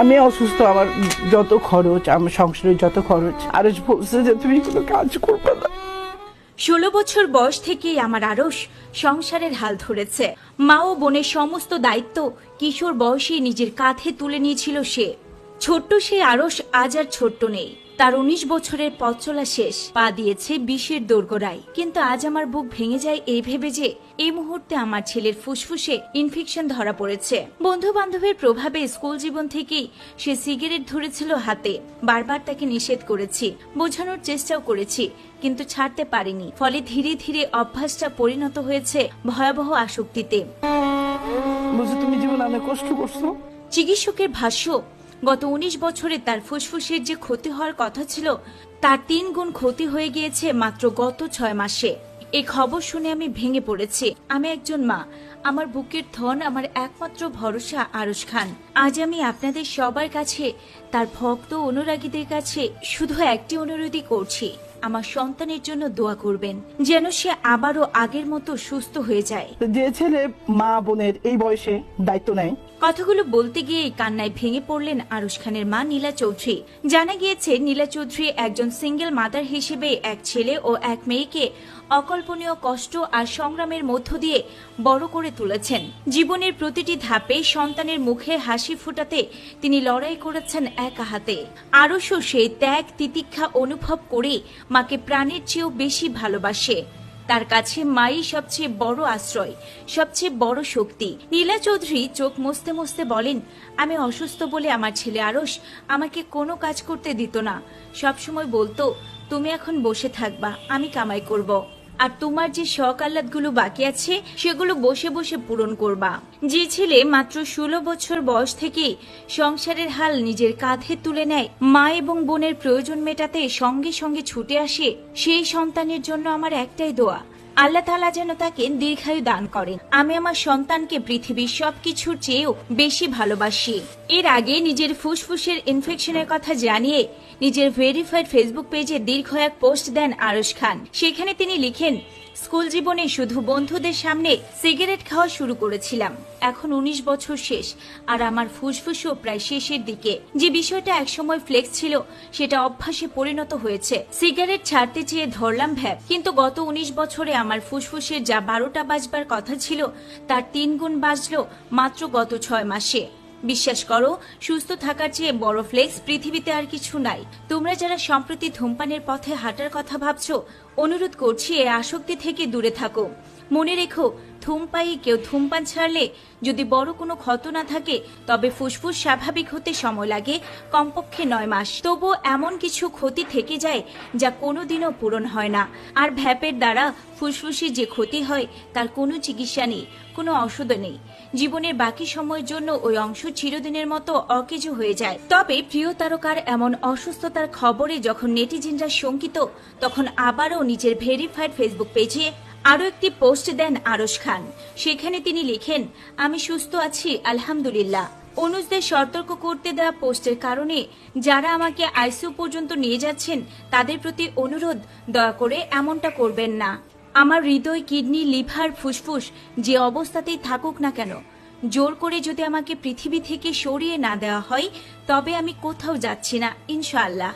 আমি অসুস্থ, আমার যত খরচ, আমার সংসারের যত খরচ, আরশ বলছে যে তুমি কোনো কাজ করবে না। 16 বছর বয়স থেকেই আমার আরশ সংসারের হাল ধরেছে। মা ও বোনের সমস্ত দায়িত্ব কিশোর বয়সে নিজের কাঁধে তুলে নিয়েছিল সে। ছোট্ট সেই আরশ আজ আর ছোট্ট নেই। তার 19 বছরের পথ চলা শেষ, পা দিয়েছে বিষের দোরগোড়ায়। কিন্তু আজ আমার বুক ভেঙে যায় এই ভেবে যে এই মুহূর্তে আমার ছেলের ফুসফুসে ইনফেকশন ধরা পড়েছে। বন্ধু বান্ধবের প্রভাবে স্কুল জীবন থেকেই সে সিগারেট ধরেছিল হাতে। বারবার তাকে নিষেধ করেছি, বোঝানোর চেষ্টাও করেছি, কিন্তু ছাড়তে পারিনি। ফলে ধীরে ধীরে অভ্যাসটা পরিণত হয়েছে ভয়াবহ আসক্তিতে। বলছে তুমি জীবনে অনেক কষ্ট করছো। চিকিৎসকের ভাষ্য, গত 19 বছরে তার ফুসফুসের যে ক্ষতি হওয়ার কথা ছিল তার 3 গুণ ক্ষতি হয়ে গিয়েছে মাত্র গত 6 মাসে। এই খবর শুনে আমি ভেঙে পড়েছি। আমি একজন মা, আমার বুকের ধন, আমার একমাত্র ভরসা আরশ খান। আজ আমি আপনাদের সবার কাছে, তার ভক্ত অনুরাগীদের কাছে শুধু একটি অনুরোধই করছি, আমার সন্তানের জন্য দোয়া করবেন যেন সে আবারও আগের মতো সুস্থ হয়ে যায়। যে ছেলে মা বোনের এই বয়সে দায়িত্ব নেয়। কথাগুলো বলতে গিয়ে কান্নায় ভেঙে পড়লেন আরশ খানের মা নীলা চৌধুরী। জানা গিয়েছে নীলা চৌধুরী একজন সিঙ্গেল মাদার হিসেবে এক ছেলে ও এক মেয়েকে অকল্পনীয় কষ্ট আর সংগ্রামের মধ্য দিয়ে বড় করে তুলেছেন। জীবনের প্রতিটি ধাপে সন্তানের মুখে হাসি ফোটাতে তিনি লড়াই করেছেন একা হাতে। আরশও সেই ত্যাগ তিতিক্ষা অনুভব করে মাকে প্রাণের চেয়েও বেশি ভালোবাসে। তার কাছে মাই সবচেয়ে বড় আশ্রয়, সবচেয়ে বড় শক্তি। নীলা চৌধুরী চোখ মুছতে মুছতে বলেন, আমি অসুস্থ বলে আমার ছেলে আরশ আমাকে কোনো কাজ করতে দিত না। সবসময় বলতো, তুমি এখন বসে থাকবা, আমি কামাই করব, আর তোমার যে শখ আহ্লাদগুলো বাকি আছে সেগুলো বসে বসে পূরণ করবা। যে ছেলে মাত্র 16 বছর বয়স থেকে সংসারের হাল নিজের কাঁধে তুলে নেয়, মা এবং বোনের প্রয়োজন মেটাতে সঙ্গে সঙ্গে ছুটে আসে, সেই সন্তানের জন্য আমার একটাই দোয়া, আল্লাহ তাআলা যেন তাকে দীর্ঘায়ু দান করেন। আমি আমার সন্তানকে পৃথিবীর সবকিছুর চেয়েও বেশি ভালোবাসি। এর আগে নিজের ফুসফুসের ইনফেকশনের কথা জানিয়ে নিজের ভেরিফাইড ফেসবুক পেজে দীর্ঘ এক পোস্ট দেন আরশ খান। সেখানে তিনি লিখেন, স্কুল জীবনে শুধু বন্ধুদের সামনে সিগারেট খাওয়া শুরু করেছিলাম। এখন 19 বছর শেষ আর আমার ফুসফুসও প্রায় শেষের দিকে। যে বিষয়টা একসময় ফ্লেক্স ছিল সেটা অভ্যাসে পরিণত হয়েছে। সিগারেট ছাড়তে চেয়ে ধরলাম ভ্যাপ, কিন্তু গত 19 বছরে আমার ফুসফুসের যা 12টা বাজবার কথা ছিল তার 3 গুণ বাজলো মাত্র গত 6 মাসে। বিশ্বাস করো, সুস্থ থাকার চেয়ে বড় ফ্লেক্স পৃথিবীতে আর কিছু নাই। তোমরা যারা সম্প্রতি ধূমপানের পথে হাঁটার কথা ভাবছো, অনুরোধ করছি এই আসক্তি থেকে দূরে থাকো। মনে রেখো, ধূমপায়ী কেউ ধূমপান ছাড়লে যদি বড় কোনো ক্ষত না থাকে তবে ফুসফুস স্বাভাবিক হতে সময় লাগে কমপক্ষে 9 মাস। তবুও এমন কিছু ক্ষতি থেকে যায় যা কোনোদিনও পূরণ হয় না। আর ভ্যাপের দ্বারা ফুসফুসে যে ক্ষতি হয় তার কোনো চিকিৎসা নেই, কোনো ওষুধও নেই। জীবনের বাকি সময়ের জন্য ওই অংশ চিরদিনের মতো অকেজো হয়ে যায়। তবে প্রিয় তারকার এমন অসুস্থতার খবরে যখন নেটিজেনরা শঙ্কিত, তখন আবারও নিজের ভেরিফাইড ফেসবুক পেজে আরো একটি পোস্ট দেন আরশ খান। সেখানে তিনি লিখেন, আমি সুস্থ আছি আলহামদুলিল্লাহ। অনুজদের সতর্ক করতে দেওয়া পোস্টের কারণে যারা আমাকে আইসিইউ পর্যন্ত নিয়ে যাচ্ছেন তাদের প্রতি অনুরোধ, দয়া করে এমনটা করবেন না। আমার হৃদয়, কিডনি, লিভার, ফুসফুস যে অবস্থাতেই থাকুক না কেন, জোর করে যদি আমাকে পৃথিবী থেকে সরিয়ে না দেওয়া হয় তবে আমি কোথাও যাচ্ছি না ইনশাআল্লাহ।